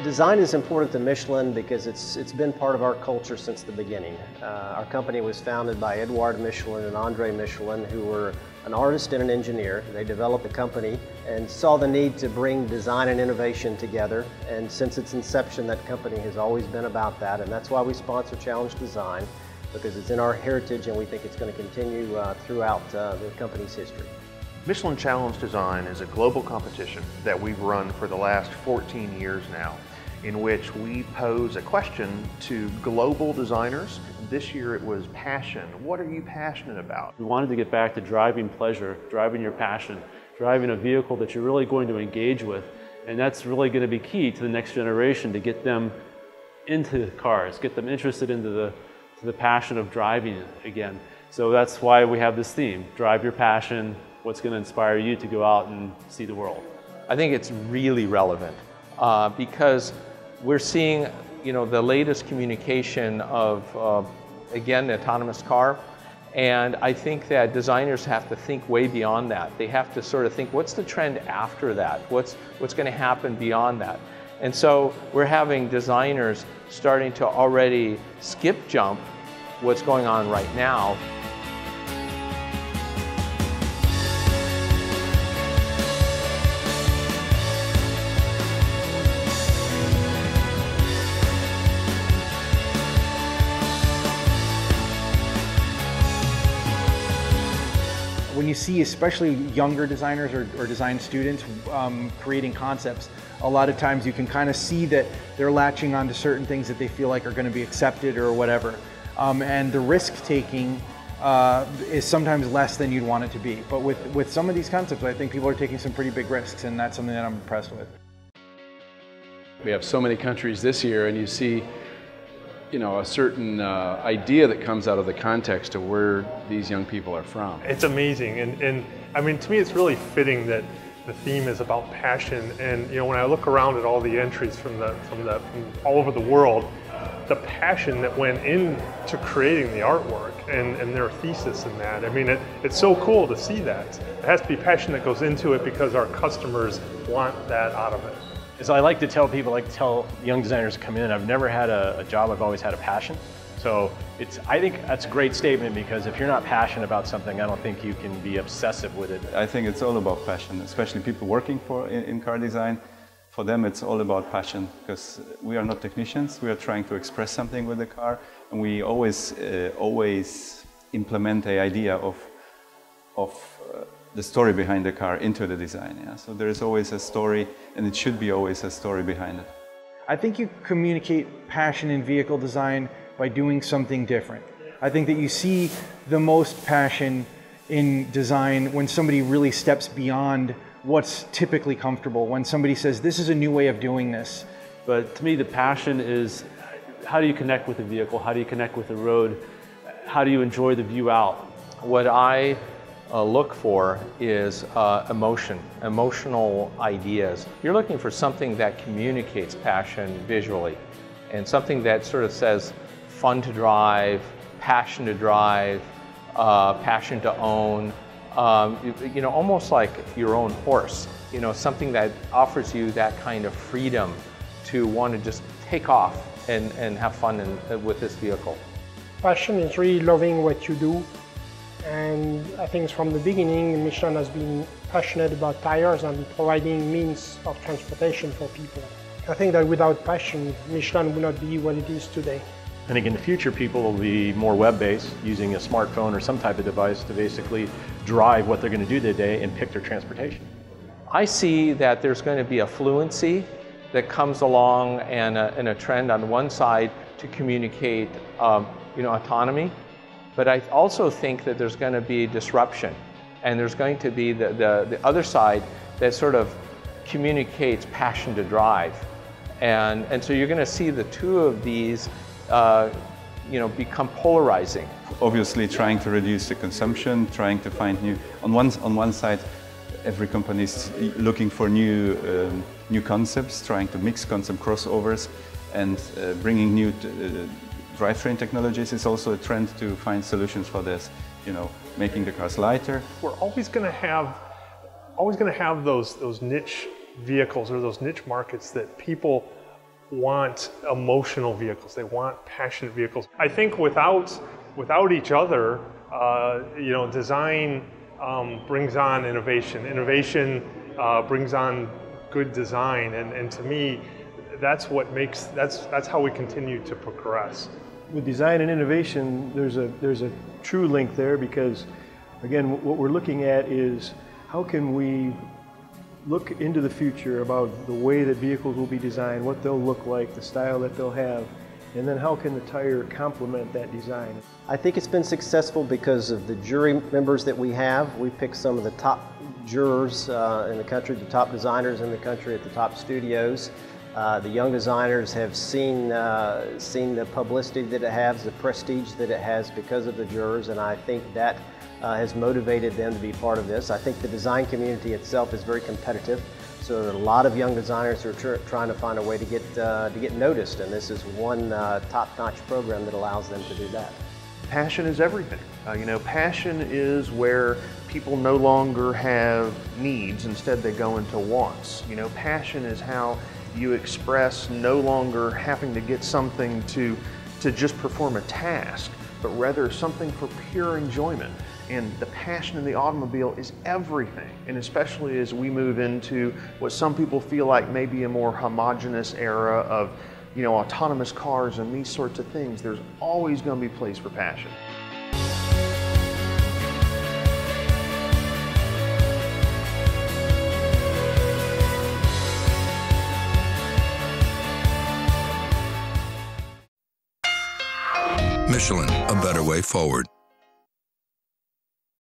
Design is important to Michelin because it's been part of our culture since the beginning. Our company was founded by Edouard Michelin and Andre Michelin, who were an artist and an engineer. They developed the company and saw the need to bring design and innovation together. And since its inception, that company has always been about that. And that's why we sponsor Challenge Design, because it's in our heritage and we think it's going to continue throughout the company's history. Michelin Challenge Design is a global competition that we've run for the last 14 years now, in which we pose a question to global designers. This year it was passion. What are you passionate about? We wanted to get back to driving pleasure, driving your passion, driving a vehicle that you're really going to engage with. And that's really going to be key to the next generation, to get them into cars, get them interested into the passion of driving again. So that's why we have this theme, drive your passion, what's going to inspire you to go out and see the world. I think it's really relevant because we're seeing, the latest communication of, again, the autonomous car. And I think that designers have to think way beyond that. They have to sort of think, what's the trend after that? What's going to happen beyond that? And so we're having designers starting to already skip jump what's going on right now. When you see especially younger designers or design students creating concepts, a lot of times you can kind of see that they're latching onto certain things that they feel like are going to be accepted or whatever. And the risk taking is sometimes less than you'd want it to be. But with some of these concepts, I think people are taking some pretty big risks, and that's something that I'm impressed with. We have so many countries this year, and you see a certain idea that comes out of the context of where these young people are from. It's amazing, and I mean, to me it's really fitting that the theme is about passion. And when I look around at all the entries from all over the world, the passion that went into creating the artwork and their thesis in that. I mean, it's so cool to see that. It has to be passion that goes into it because our customers want that out of it. So I like to tell people, young designers to come in, I've never had a job, I've always had a passion. So I think that's a great statement, because if you're not passionate about something, I don't think you can be obsessive with it. I think it's all about passion, especially people working in car design. For them it's all about passion, because we are not technicians, we are trying to express something with the car, and we always implement the idea of the story behind the car into the design. Yeah? So there is always a story, and it should be always a story behind it. I think you communicate passion in vehicle design by doing something different. I think that you see the most passion in design when somebody really steps beyond what's typically comfortable, when somebody says, this is a new way of doing this. But to me, the passion is, how do you connect with the vehicle? How do you connect with the road? How do you enjoy the view out? What I look for is emotional ideas. You're looking for something that communicates passion visually, and something that sort of says fun to drive, passion to drive, passion to own, almost like your own horse, something that offers you that kind of freedom to want to just take off and have fun with this vehicle. Passion is really loving what you do. And I think from the beginning, Michelin has been passionate about tires and providing means of transportation for people. I think that without passion, Michelin would not be what it is today. I think in the future, people will be more web-based, using a smartphone or some type of device to basically drive what they're going to do today and pick their transportation. I see that there's going to be a fluency that comes along, and a trend on one side to communicate autonomy. But I also think that there's going to be disruption, and there's going to be the other side that sort of communicates passion to drive. And so you're going to see the two of these become polarizing. Obviously trying to reduce the consumption, trying to find new, on one side every company is looking for new concepts, trying to mix concept crossovers, and bringing new drivetrain technologies is also a trend to find solutions for this, making the cars lighter. We're always going to have those niche vehicles or those niche markets that people want emotional vehicles. They want passionate vehicles. I think without each other, you know, design brings on innovation. Innovation brings on good design, and to me, that's what makes, that's how we continue to progress. With design and innovation, there's a true link there, because again, what we're looking at is how can we look into the future about the way that vehicles will be designed, what they'll look like, the style that they'll have, and then how can the tire complement that design. I think it's been successful because of the jury members that we have. We picked some of the top jurors in the country, the top designers in the country at the top studios. The young designers have seen the publicity that it has, the prestige that it has because of the jurors, and I think that has motivated them to be part of this. I think the design community itself is very competitive, so there are a lot of young designers who are trying to find a way to get noticed, and this is one top-notch program that allows them to do that. Passion is everything. You know, passion is where people no longer have needs, instead they go into wants. You know, passion is how you express no longer having to get something to just perform a task, but rather something for pure enjoyment. And the passion in the automobile is everything, and especially as we move into what some people feel like may be a more homogeneous era of, you know, autonomous cars and these sorts of things, there's always going to be a place for passion. Michelin, a better way forward.